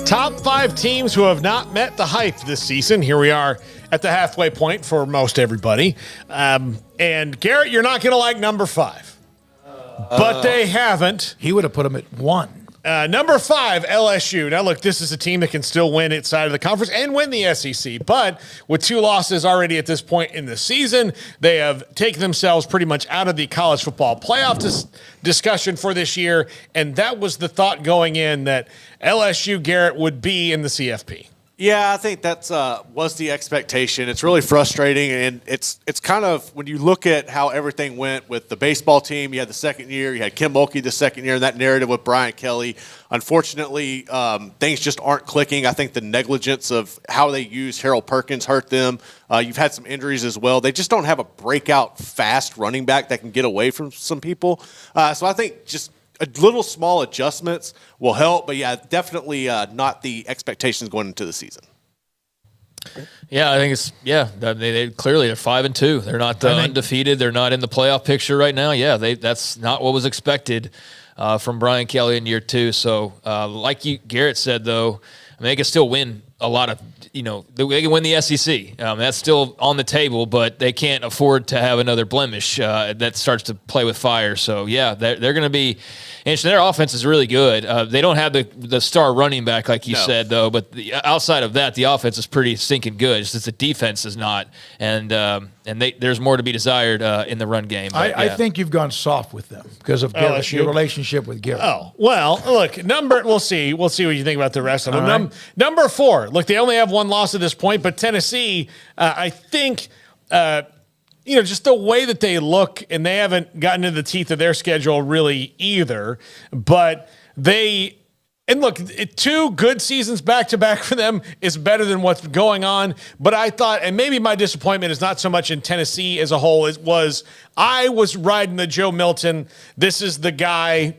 Top 5 teams who have not met the hype this season. Here we are at the halfway point for most everybody. And Garrett, you're not going to like number 5. But they haven't. He would have put him at 1. Number 5, LSU. Now, look, this is a team that can still win its side of the conference and win the SEC. But with 2 losses already at this point in the season, they have taken themselves pretty much out of the college football playoff discussion for this year. And that was the thought going in, that LSU, Garrett, would be in the CFP. Yeah, I think that's was the expectation. It's really frustrating, and it's kind of, when you look at how everything went with the baseball team, you had the second year, you had Kim Mulkey the second year, and that narrative with Brian Kelly. Unfortunately, things just aren't clicking. I think the negligence of how they used Harold Perkins hurt them. You've had some injuries as well. They just don't have a breakout fast running back that can get away from some people. So I think just a little small adjustments will help, but yeah, definitely not the expectations going into the season. Yeah, I think it's they clearly they're 5-2. They're not undefeated. They're not in the playoff picture right now. Yeah, that's not what was expected from Brian Kelly in year 2. So, like Garrett said, though, I mean, they can still win a lot of. They can win the SEC. That's still on the table, but they can't afford to have another blemish that starts to play with fire. So, yeah, they're going to be interesting. Their offense is really good. They don't have the star running back, like you said, though. But outside of that, the offense is pretty stinking good. It's just the defense is not. And there's more to be desired in the run game. But, I think you've gone soft with them because of Garrett, your relationship with Garrett. Oh, well, look, we'll see. We'll see what you think about the rest of them. Right. Number 4, look, they only have 1 loss at this point, but Tennessee, I think, just the way that they look, and they haven't gotten into the teeth of their schedule really either, but and look, 2 good seasons back-to-back for them is better than what's going on. But I thought, and maybe my disappointment is not so much in Tennessee as a whole, I was riding the Joe Milton. This is the guy,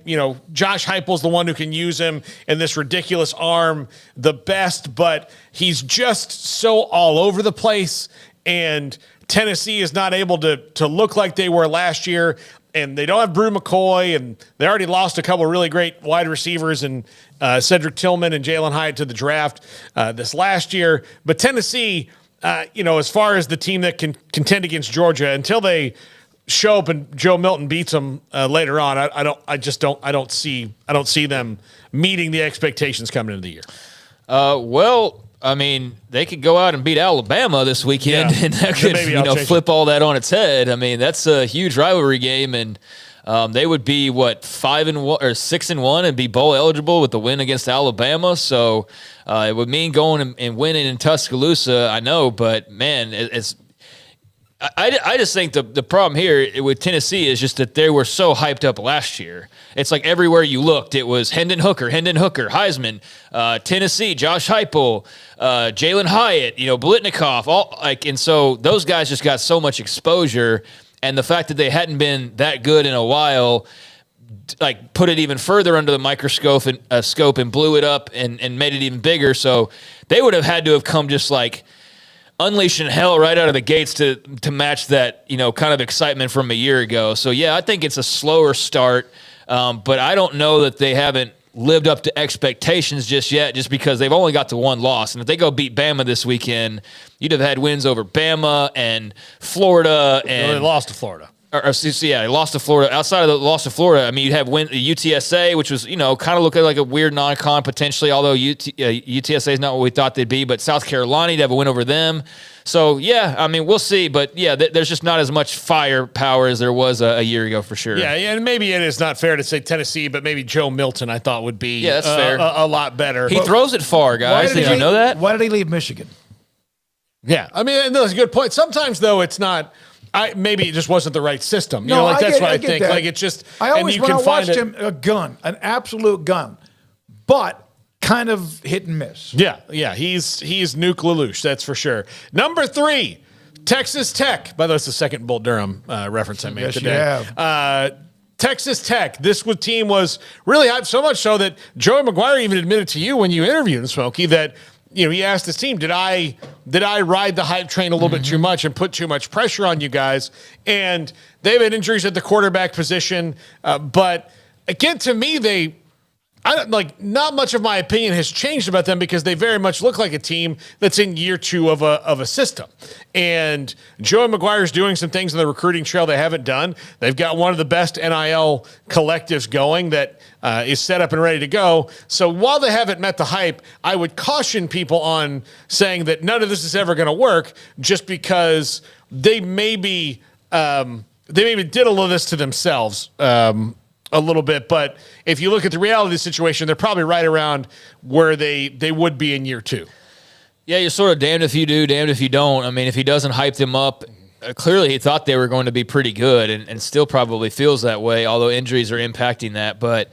Josh Heupel's the one who can use him in this ridiculous arm the best, but he's just so all over the place. And Tennessee is not able to look like they were last year. And they don't have Brew McCoy, and they already lost a couple of really great wide receivers and Cedric Tillman and Jalen Hyatt to the draft this last year. But Tennessee, as far as the team that can contend against Georgia, until they show up and Joe Milton beats them later on, I don't see them meeting the expectations coming into the year. Well, I mean, they could go out and beat Alabama this weekend, and that could flip all that on its head. I mean, that's a huge rivalry game, and they would be 5-1 or 6-1 and be bowl eligible with the win against Alabama. So it would mean going and winning in Tuscaloosa. I know, but man, I just think the problem here with Tennessee is just that they were so hyped up last year. It's like everywhere you looked, it was Hendon Hooker, Heisman, Tennessee, Josh Heupel, Jalen Hyatt, Blitnikoff, and so those guys just got so much exposure, and the fact that they hadn't been that good in a while, put it even further under the microscope and blew it up and made it even bigger. So they would have had to have come just unleashing hell right out of the gates to match that, kind of excitement from a year ago. So, yeah, I think it's a slower start, but I don't know that they haven't lived up to expectations just yet, just because they've only got to 1 loss. And if they go beat Bama this weekend, you'd have had wins over Bama and Florida. And they lost to Florida. They lost to Florida. Outside of the loss to Florida, I mean, you'd have UTSA, which was, kind of looking like a weird non-con potentially, although UTSA is not what we thought they'd be. But South Carolina, you'd have a win over them. So, yeah, I mean, we'll see. But, yeah, there's just not as much firepower as there was a year ago for sure. Yeah, and maybe it is not fair to say Tennessee, but maybe Joe Milton I thought would be that's fair. A lot better. He throws it far, guys. Did you know that? Why did he leave Michigan? Yeah, I mean, that's a good point. Sometimes, though, it's not – maybe it just wasn't the right system. That's what I think. That. It's just, I always, when I watched him, a gun, an absolute gun, but kind of hit and miss. Yeah, he's Nuke LaLoosh, that's for sure. Number 3, Texas Tech. By the way, it's the second Bull Durham reference I made today. You have. Texas Tech. This team was really hyped, so much so that Joey McGuire even admitted to you when you interviewed him, Smokey, that he asked his team, did I ride the hype train a little bit too much and put too much pressure on you guys? And they've had injuries at the quarterback position. But again, to me, not much of my opinion has changed about them because they very much look like a team that's in year 2 of a system. And Joey McGuire's doing some things on the recruiting trail they haven't done. They've got one of the best NIL collectives going that is set up and ready to go. So while they haven't met the hype, I would caution people on saying that none of this is ever going to work just because they maybe did a little of this to themselves. A little bit, but if you look at the reality of the situation, they're probably right around where they would be in year 2. Yeah, you're sort of damned if you do, damned if you don't. I mean, if he doesn't hype them up, clearly he thought they were going to be pretty good and still probably feels that way, although injuries are impacting that. But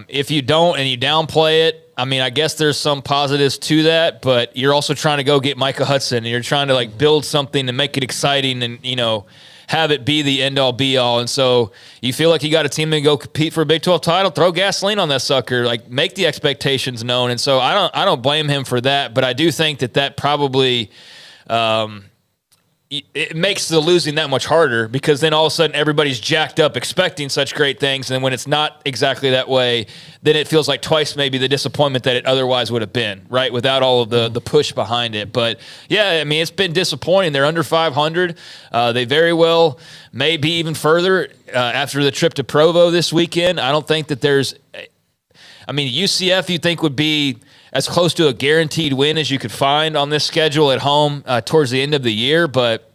if you don't and you downplay it, I mean, I guess there's some positives to that, but you're also trying to go get Micah Hudson and you're trying to build something to make it exciting and, have it be the end-all, be-all. And so you feel like you got a team that can go compete for a Big 12 title, throw gasoline on that sucker, make the expectations known. And so I don't blame him for that, but I do think that probably it makes the losing that much harder because then all of a sudden everybody's jacked up expecting such great things, and when it's not exactly that way, then it feels like twice maybe the disappointment that it otherwise would have been, right, without all of the push behind it. But, yeah, I mean, it's been disappointing. They're under 500. They very well may be even further after the trip to Provo this weekend. I don't think that there's – I mean, UCF you think would be – as close to a guaranteed win as you could find on this schedule at home towards the end of the year. But,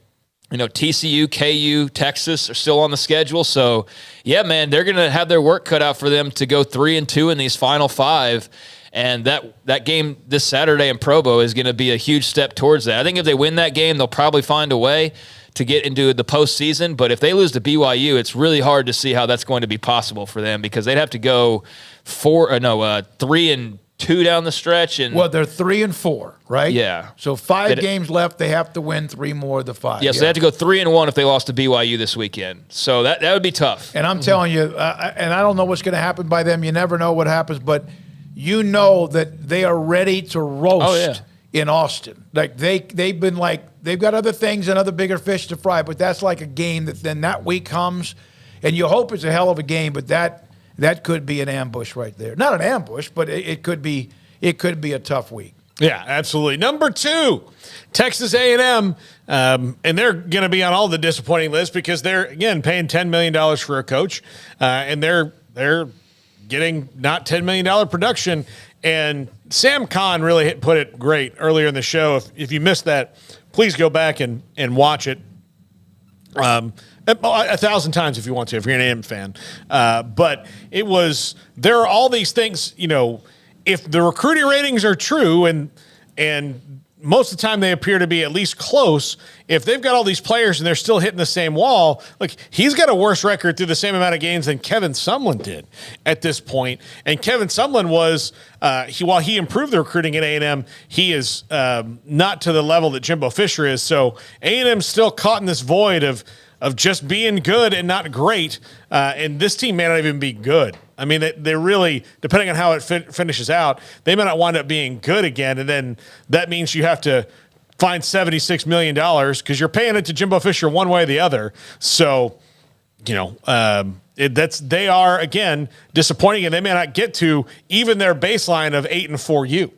TCU, KU, Texas are still on the schedule. So, yeah, man, they're going to have their work cut out for them to go 3-2 in these final 5. And that game this Saturday in Provo is going to be a huge step towards that. I think if they win that game, they'll probably find a way to get into the postseason. But if they lose to BYU, it's really hard to see how that's going to be possible for them because they'd have to go 3-2 down the stretch, and they're 3-4, right? Yeah. So 5 games left. They have to win 3 more of the 5. Yeah, so they have to go 3-1 if they lost to BYU this weekend. So that would be tough. And I'm telling you, and I don't know what's going to happen by them. You never know what happens, but you know that they are ready to roast in Austin. They've been they've got other things and other bigger fish to fry, but that's like a game that then that week comes, and you hope it's a hell of a game, but that could be an ambush right there. Not an ambush, but it could be a tough week. Yeah, absolutely. Number 2, Texas A&M, and they're going to be on all the disappointing lists because they're, again, paying $10 million for a coach, and they're getting not $10 million production. And Sam Kahn really put it great earlier in the show. If you missed that, please go back and watch it. 1,000 times if you want to, if you're an AM fan. But there are all these things, if the recruiting ratings are true and most of the time they appear to be at least close, if they've got all these players and they're still hitting the same wall, he's got a worse record through the same amount of games than Kevin Sumlin did at this point. And Kevin Sumlin was, while he improved the recruiting at A&M, he is not to the level that Jimbo Fisher is. So A&M's still caught in this void of just being good and not great, and this team may not even be good. I mean, they really, depending on how it finishes out, they may not wind up being good again, and then that means you have to find $76 million because you're paying it to Jimbo Fisher one way or the other. So, they are, again, disappointing, and they may not get to even their baseline of 8-4U.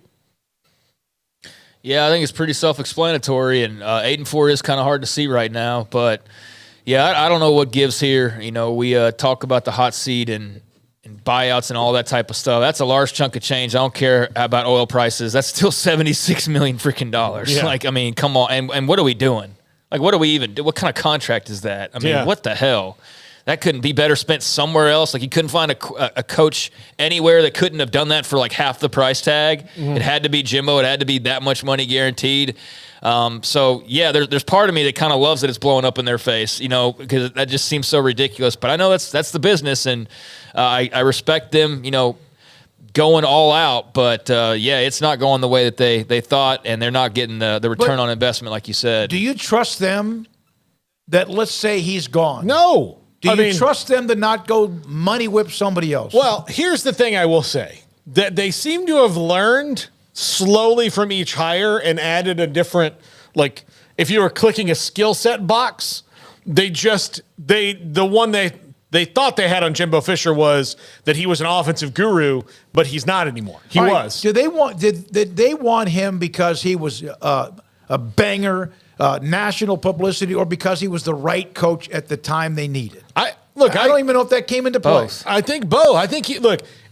Yeah, I think it's pretty self-explanatory, and 8-4 is kind of hard to see right now, but yeah, I don't know what gives here. We talk about the hot seat and buyouts and all that type of stuff. That's a large chunk of change. I don't care about oil prices. That's still $76 million freaking dollars. Yeah. Come on. And what are we doing? What do we even do? What kind of contract is that? What the hell? That couldn't be better spent somewhere else. You couldn't find a coach anywhere that couldn't have done that for half the price tag. Mm-hmm. It had to be Jimbo. It had to be that much money guaranteed. So yeah, there's part of me that kind of loves that it's blowing up in their face, because that just seems so ridiculous. But I know that's the business, and I respect them, going all out. But it's not going the way that they thought, and they're not getting the return on investment, like you said. Do you trust them that, let's say he's gone? No. Do you trust them to not go money whip somebody else? Well, here's the thing I will say, that they seem to have learned slowly from each hire and added a different, if you were clicking a skill set box, the one they they thought they had on Jimbo Fisher was that he was an offensive guru, but he's not anymore. He was. Did they want him because he was a banger, national publicity, or because he was the right coach at the time they needed? I don't even know if that came into play. I think both. I think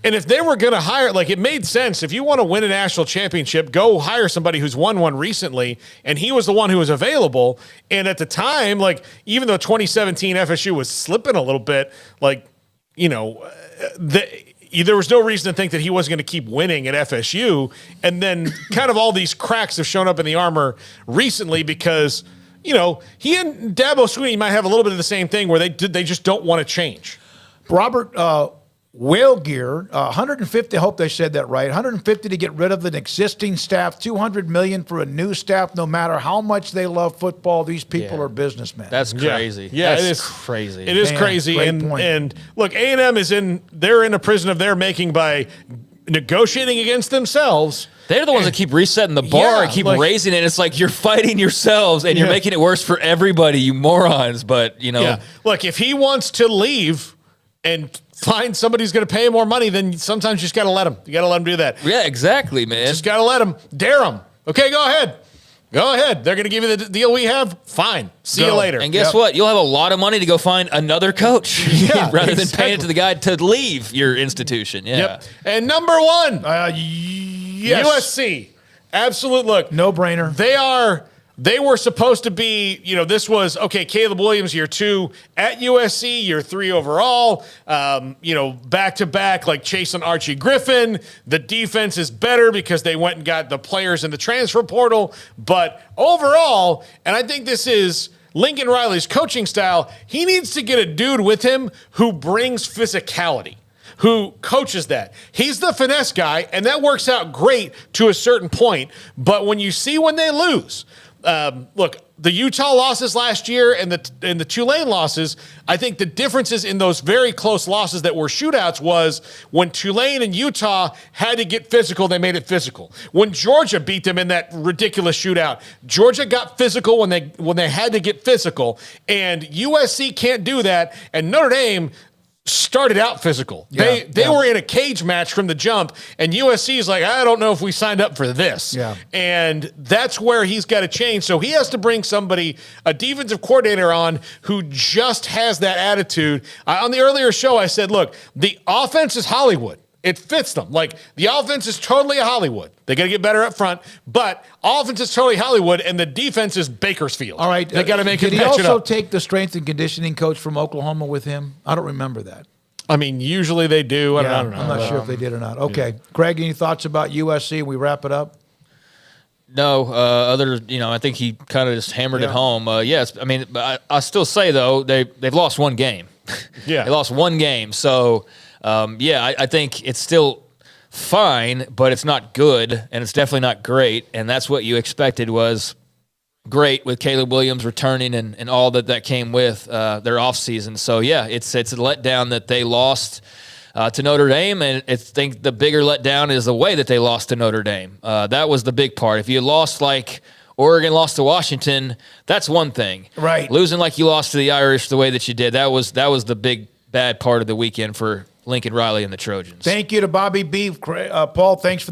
and if they were going to hire, like, it made sense. If you want to win a national championship, go hire somebody who's won one recently, and he was the one who was available. And at the time, like, even though 2017 FSU was slipping a little bit, like, there was no reason to think that he wasn't going to keep winning at FSU. And then kind of all these cracks have shown up in the armor recently because, he and Dabo Swinney might have a little bit of the same thing where they just don't want to change. Robert Whalegear, 150, I hope they said that right, 150 to get rid of an existing staff, $200 million for a new staff. No matter how much they love football, these people are businessmen. That's crazy. Yeah, it is crazy. It is crazy. And look, A&M they're in a prison of their making by negotiating against themselves. They're the ones that keep resetting the bar and keep raising it. It's like you're fighting yourselves and you're making it worse for everybody, you morons. But, Look, if he wants to leave and find somebody who's going to pay him more money, then sometimes you just got to let him. You got to let him do that. Yeah, exactly, man. Just got to let him. Dare him. Okay, go ahead. Go ahead. They're going to give you the deal we have. Fine. See you later. And guess what? You'll have a lot of money to go find another coach rather than paying it to the guy to leave your institution. Yeah. Yep. And number one, USC. Absolute look. No brainer. They were supposed to be, this was, okay, Caleb Williams, year 2 at USC, year 3 overall, back-to-back, like Chase and Archie Griffin. The defense is better because they went and got the players in the transfer portal. But overall, and I think this is Lincoln Riley's coaching style, he needs to get a dude with him who brings physicality, who coaches that. He's the finesse guy, and that works out great to a certain point. But when you see when they lose, look, the Utah losses last year and the Tulane losses, I think the differences in those very close losses that were shootouts was when Tulane and Utah had to get physical, they made it physical. When Georgia beat them in that ridiculous shootout, Georgia got physical when they had to get physical, and USC can't do that, and Notre Dame started out physical. They were in a cage match from the jump, and USC is like, I don't know if we signed up for this. Yeah. And that's where he's got to change. So he has to bring somebody, a defensive coordinator on who just has that attitude. On the earlier show, I said, look, the offense is Hollywood. It fits them. Like, the offense is totally a Hollywood. They got to get better up front, but offense is totally Hollywood, and the defense is Bakersfield. All right. They got to make it match it up. Did he also take the strength and conditioning coach from Oklahoma with him? I don't remember that. I mean, usually they do. I don't know. I'm not sure if they did or not. Okay. Craig, any thoughts about USC? We wrap it up? No, I think he kind of just hammered it home. Yes, I mean, I still say, though, they've lost one game. Yeah. They lost one game. So, I think it's still fine, but it's not good, and it's definitely not great. And that's what you expected was great with Caleb Williams returning and all that came with their offseason. So, it's a letdown that they lost to Notre Dame, and I think the bigger letdown is the way that they lost to Notre Dame. That was the big part. If you lost like Oregon lost to Washington, that's one thing. Right. Losing like you lost to the Irish the way that you did, that was the big bad part of the weekend for Lincoln Riley and the Trojans. Thank you to Bobby B. Paul, thanks for